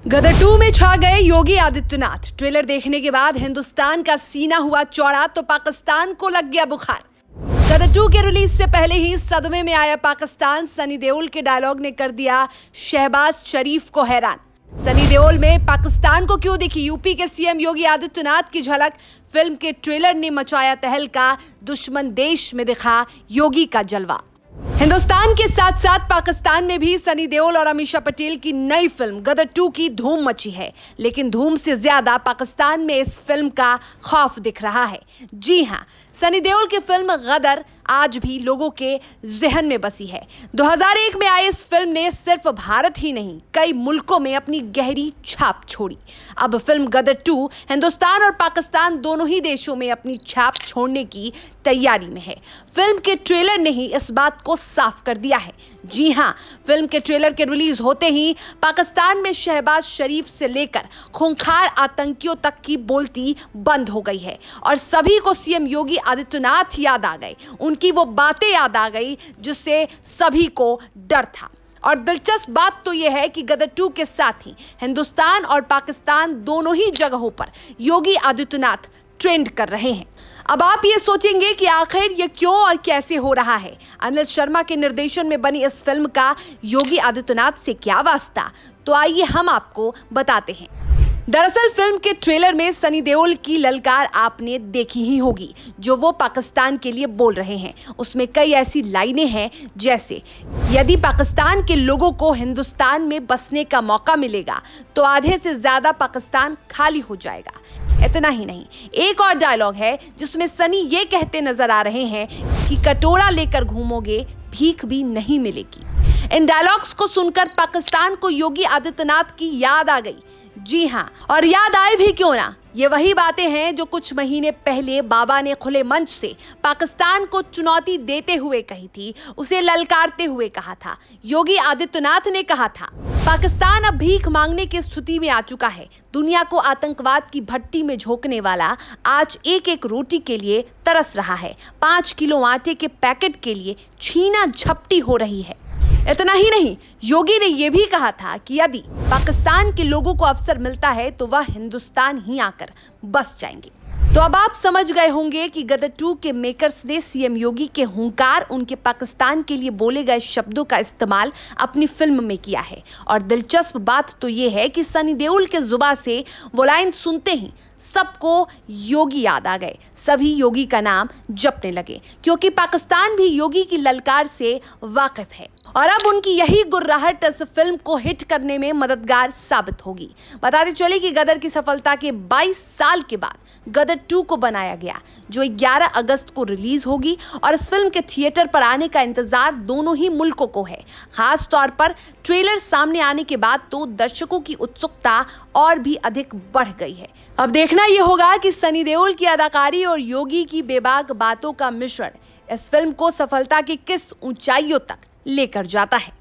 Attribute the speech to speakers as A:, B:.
A: गदर 2 में छा गए योगी आदित्यनाथ। ट्रेलर देखने के बाद हिंदुस्तान का सीना हुआ चौड़ा तो पाकिस्तान को लग गया बुखार। गदर 2 के रिलीज से पहले ही सदमे में आया पाकिस्तान। सनी देओल के डायलॉग ने कर दिया शहबाज शरीफ को हैरान। सनी देओल में पाकिस्तान को क्यों दिखी यूपी के सीएम योगी आदित्यनाथ की झलक। फिल्म के ट्रेलर ने मचाया तहलका। दुश्मन देश में दिखा योगी का जलवा। हिंदुस्तान के साथ साथ पाकिस्तान में भी सनी देओल और अमीषा पटेल की नई फिल्म गदर 2 की धूम मची है, लेकिन धूम से ज्यादा पाकिस्तान में इस फिल्म का खौफ दिख रहा है। जी हां, सनी देओल की फिल्म गदर आज भी लोगों के जहन में बसी है। 2001 में आई इस फिल्म ने सिर्फ भारत ही नहीं कई मुल्कों में अपनी गहरी छाप छोड़ी। अब फिल्म गदर 2 हिंदुस्तान और पाकिस्तान दोनों ही देशों में अपनी छाप छोड़ने की तैयारी में है। फिल्म के ट्रेलर ने ही इस बात को साफ कर दिया है। जी हां, फिल्म के ट्रेलर के रिलीज होते ही पाकिस्तान में शहबाज शरीफ से लेकर खूंखार आतंकियों तक की बोलती बंद हो गई है और सभी को सीएम योगी आदित्यनाथ याद आ गए। उनकी वो बातें याद आ गई जिससे सभी को डर था। और दिलचस्प बात तो यह है कि गदर 2 के साथ ही हिंदुस्तान और पाकिस्तान दोनों ही जगहों पर योगी आदित्यनाथ ट्रेंड कर रहे हैं। अब आप ये सोचेंगे कि आखिर ये क्यों और कैसे हो रहा है। अनिल शर्मा के निर्देशन में बनी इस फिल्म का योगी आदित्यनाथ से क्या वास्ता, तो आइए हम आपको बताते हैं। दरअसल फिल्म के ट्रेलर में सनी देओल की ललकार आपने देखी ही होगी, जो वो पाकिस्तान के लिए बोल रहे हैं। उसमें कई ऐसी लाइनें हैं जैसे, यदि पाकिस्तान के लोगों को हिंदुस्तान में बसने का मौका मिलेगा तो आधे से ज्यादा पाकिस्तान खाली हो जाएगा। इतना ही नहीं, एक और डायलॉग है जिसमें सनी ये कहते नजर आ रहे हैं कि कटोरा लेकर घूमोगे भीख भी नहीं मिलेगी। इन डायलॉग्स को सुनकर पाकिस्तान को योगी आदित्यनाथ की याद आ गई। जी हां, और याद आए भी क्यों ना, ये वही बातें हैं जो कुछ महीने पहले बाबा ने खुले मंच से पाकिस्तान को चुनौती देते हुए कही थी, उसे ललकारते हुए कहा था। योगी आदित्यनाथ ने कहा था, पाकिस्तान अब भीख मांगने की स्थिति में आ चुका है। दुनिया को आतंकवाद की भट्टी में झोंकने वाला आज एक एक रोटी के लिए तरस रहा है। 5 किलो आटे के पैकेट के लिए छीना झपटी हो रही है। इतना ही नहीं, योगी ने यह भी कहा था कि यदि पाकिस्तान के लोगों को अवसर मिलता है तो वह हिंदुस्तान ही आकर बस जाएंगे। तो अब आप समझ गए होंगे कि गदर 2 के मेकर्स ने सीएम योगी के हुंकार, उनके पाकिस्तान के लिए बोले गए शब्दों का इस्तेमाल अपनी फिल्म में किया है। और दिलचस्प बात तो यह है कि सनी देओल के जुबान से वो लाइन सुनते ही सबको योगी याद आ गए। सभी योगी का नाम जपने लगे, क्योंकि पाकिस्तान भी योगी की ललकार से वाकिफ है और अब उनकी यही गुर्राहट इस फिल्म को हिट करने में मददगार साबित होगी। बताते चले कि गदर की सफलता के 22 साल के बाद गदर 2 को बनाया गया, जो 11 अगस्त को रिलीज होगी और इस फिल्म के थिएटर पर आने का इंतजार दोनों ही मुल्कों को है। खास तौर पर ट्रेलर सामने आने के बाद तो दर्शकों की उत्सुकता और भी अधिक बढ़ गई है। अब देखना यह होगा कि सनी देओल की अदाकारी और योगी की बेबाक बातों का मिश्रण इस फिल्म को सफलता की किस ऊंचाइयों तक लेकर जाता है।